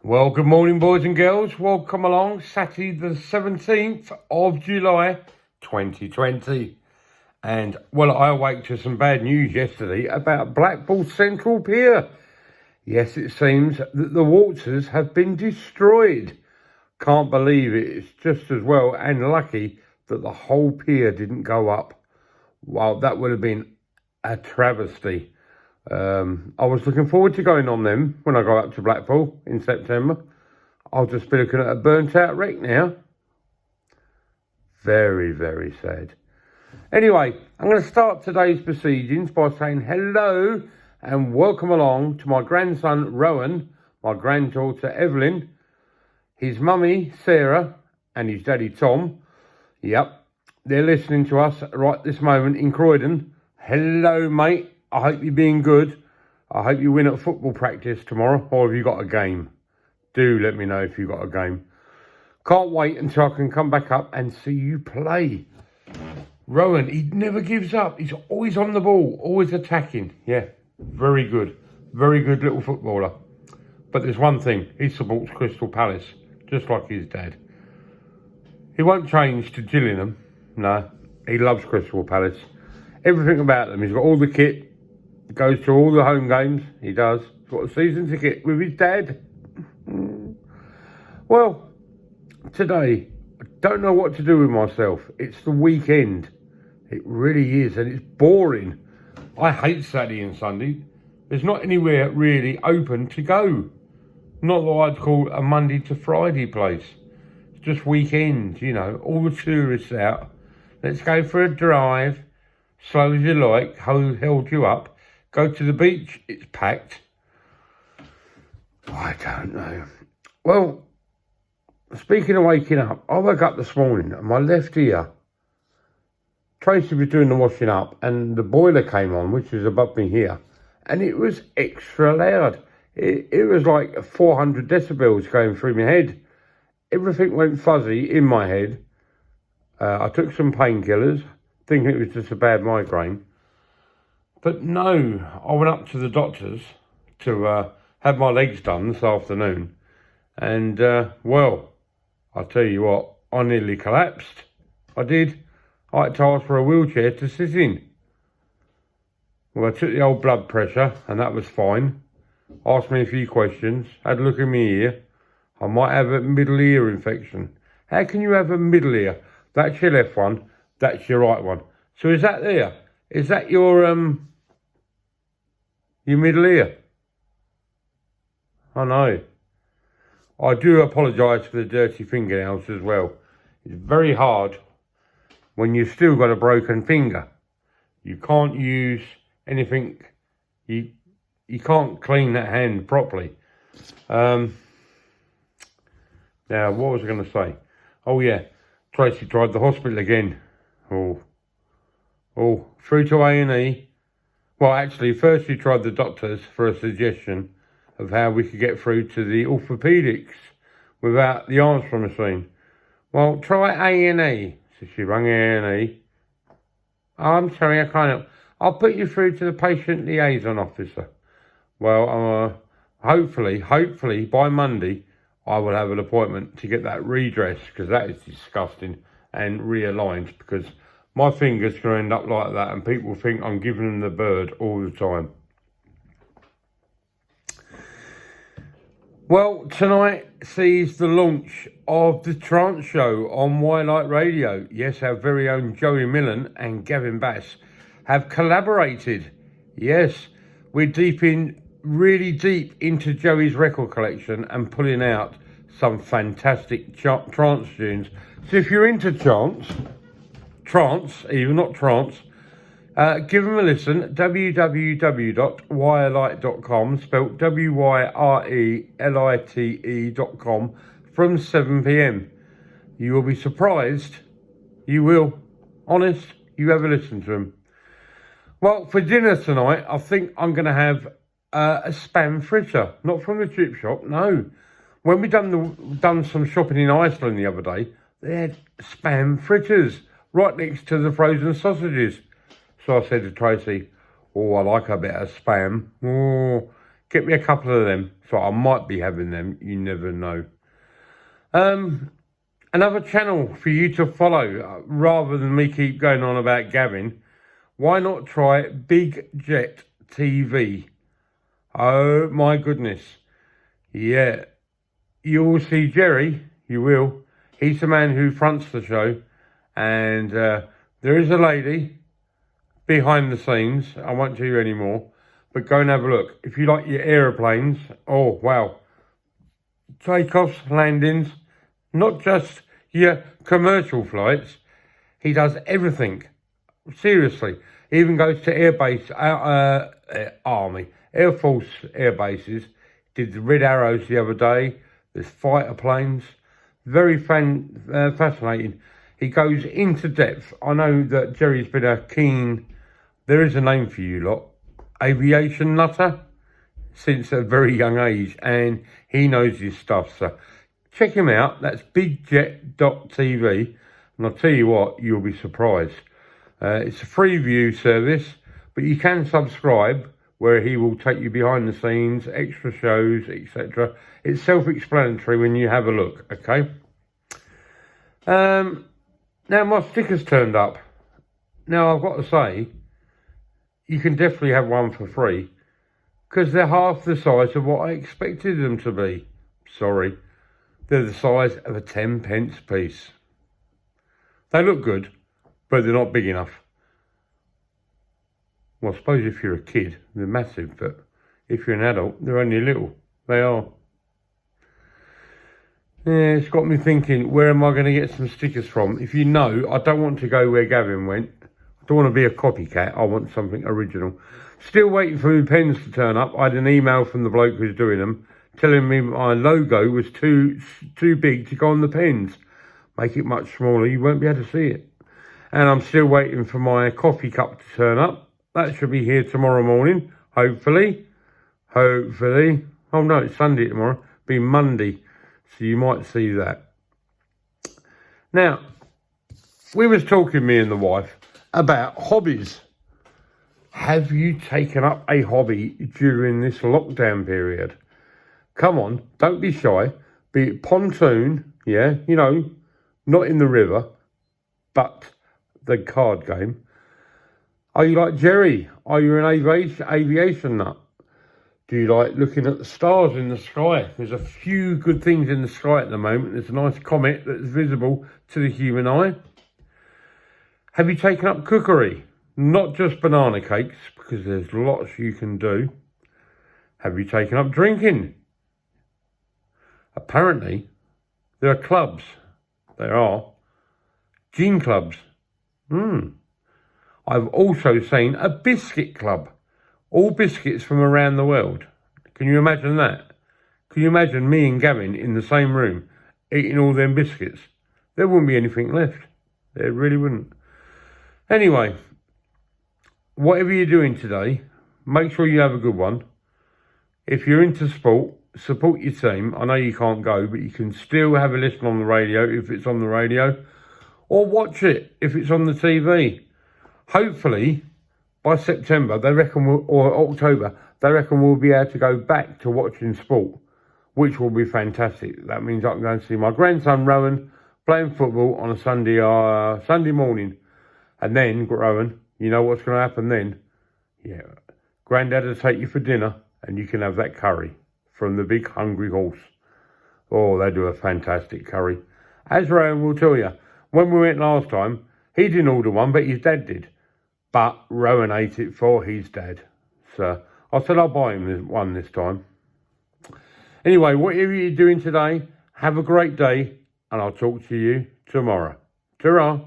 Well, good morning, boys and girls. Welcome along Saturday the 17th of July 2020. And, well, I awoke to some bad news yesterday about Blackpool Central Pier. Yes, it seems that the waters have been destroyed. Can't believe it. It's just as well and lucky that the whole pier didn't go up. Well, that would have been a travesty. I was looking forward to going on them when I go up to Blackpool in September. I'll just be looking at a burnt out wreck now. Very, very sad. Anyway, I'm going to start today's proceedings by saying hello and welcome along to my grandson Rowan, my granddaughter Evelyn, his mummy Sarah and his daddy Tom. Yep, they're listening to us right this moment in Croydon. Hello, mate. I hope you're being good. I hope you win at football practice tomorrow, or have you got a game? Do let me know if you've got a game. Can't wait until I can come back up and see you play. Rowan, he never gives up. He's always on the ball, always attacking. Yeah, very good. Very good little footballer. But there's one thing, he supports Crystal Palace, just like his dad. He won't change to Gillingham. No, he loves Crystal Palace. Everything about them. He's got all the kit. Goes to all the home games. He does. He's got a season ticket with his dad. Well, today, I don't know what to do with myself. It's the weekend. It really is. And it's boring. I hate Saturday and Sunday. There's not anywhere really open to go. Not that I'd call a Monday to Friday place. It's just weekend, you know. All the tourists out. Let's go for a drive. Slow as you like. Held you up. Go to the beach, it's packed. I don't know. Well, speaking of waking up, I woke up this morning and my left ear, Tracy was doing the washing up and the boiler came on, which is above me here, and it was extra loud. It was like 400 decibels going through my head. Everything went fuzzy in my head. I took some painkillers, thinking it was just a bad migraine. But no, I went up to the doctor's to have my legs done this afternoon. And, well, I'll tell you what, I nearly collapsed. I did. I had to ask for a wheelchair to sit in. Well, I took the old blood pressure, and that was fine. Asked me a few questions, had a look in my ear. I might have a middle ear infection. How can you have a middle ear? That's your left one, that's your right one. So is that there? Is that your middle ear? I know. I do apologise for the dirty fingernails as well. It's very hard when you've still got a broken finger. You can't use anything. You can't clean that hand properly. Now, what was I going to say? Oh yeah, Tracy tried the hospital again. Oh, through to A&E. Well, actually, first we tried the doctors for a suggestion of how we could get through to the orthopaedics without the answer machine. Well, try A&E. So she rang A&E. Oh, I'm sorry, I can't help. I'll put you through to the patient liaison officer. Well, hopefully by Monday, I will have an appointment to get that redressed, because that is disgusting, and realigned, because my fingers can end up like that and people think I'm giving them the bird all the time. Well, tonight sees the launch of the Trance Show on Wildlight Radio. Yes, our very own Joey Millen and Gavin Bass have collaborated. Yes, we're really deep into Joey's record collection and pulling out some fantastic trance tunes. So if you're into trance, even not trance, give them a listen. www.wirelight.com, spelt WYRELITE.com, from 7 p.m. You will be surprised. You will. Honest, you have a listen to them. Well, for dinner tonight, I think I'm going to have a spam fritter. Not from the chip shop, no. When we done some shopping in Iceland the other day, they had spam fritters right next to the frozen sausages. So I said to Tracy, oh, I like a bit of spam. Oh, Get me a couple of them. So I might be having them. You never know. Another channel for you to follow, rather than me keep going on about Gavin. Why not try Big Jet TV? Oh my goodness. Yeah. You will see Jerry. You will. He's the man who fronts the show. And there is a lady behind the scenes. I won't tell you anymore. But go and have a look. If you like your aeroplanes, oh wow. Takeoffs, landings, not just your commercial flights. He does everything. Seriously. He even goes to Army, Air Force air bases. Did the Red Arrows the other day. There's fighter planes. Very fascinating. He goes into depth. I know that Jerry's been a keen, there is a name for you lot, aviation nutter, since a very young age, and he knows his stuff. So check him out. That's bigjet.tv, and I'll tell you what, you'll be surprised. It's a free view service, but you can subscribe, where he will take you behind the scenes, extra shows, etc. It's self-explanatory when you have a look, okay? Now my stickers turned up. Now I've got to say, you can definitely have one for free, because they're half the size of what I expected them to be. Sorry. They're the size of a 10p piece. They look good, but they're not big enough. Well, I suppose if you're a kid, they're massive, but if you're an adult, they're only little. They are. Yeah, it's got me thinking, where am I going to get some stickers from? If you know, I don't want to go where Gavin went. I don't want to be a copycat. I want something original. Still waiting for my pens to turn up. I had an email from the bloke who's doing them, telling me my logo was too big to go on the pens. Make it much smaller, you won't be able to see it. And I'm still waiting for my coffee cup to turn up. That should be here tomorrow morning, hopefully. Hopefully. Oh no, it's Sunday tomorrow. It'll be Monday. So you might see that. Now, we was talking, me and the wife, about hobbies. Have you taken up a hobby during this lockdown period? Come on, don't be shy. Be it pontoon, yeah, you know, not in the river, but the card game. Are you like Jerry? Are you an aviation nut? Do you like looking at the stars in the sky? There's a few good things in the sky at the moment. There's a nice comet that's visible to the human eye. Have you taken up cookery? Not just banana cakes, because there's lots you can do. Have you taken up drinking? Apparently, there are clubs. There are. Gin clubs. I've also seen a biscuit club. All biscuits from around the world. Can you imagine that? Can you imagine me and Gavin in the same room eating all them biscuits? There wouldn't be anything left. There really wouldn't. Anyway, whatever you're doing today, make sure you have a good one. If you're into sport, support your team. I know you can't go, but you can still have a listen on the radio if it's on the radio, or watch it if it's on the TV. Hopefully, by September, they reckon or October, they reckon we'll be able to go back to watching sport, which will be fantastic. That means I can go and see my grandson Rowan playing football on a Sunday morning. And then, Rowan, you know what's going to happen then? Yeah, Grandad will take you for dinner, and you can have that curry from the Big Hungry Horse. Oh, they do a fantastic curry. As Rowan will tell you, when we went last time, he didn't order one, but his dad did. But Rowan ate it for his dad. So I said I'll buy him one this time. Anyway, whatever you're doing today, have a great day, and I'll talk to you tomorrow. Ta-ra.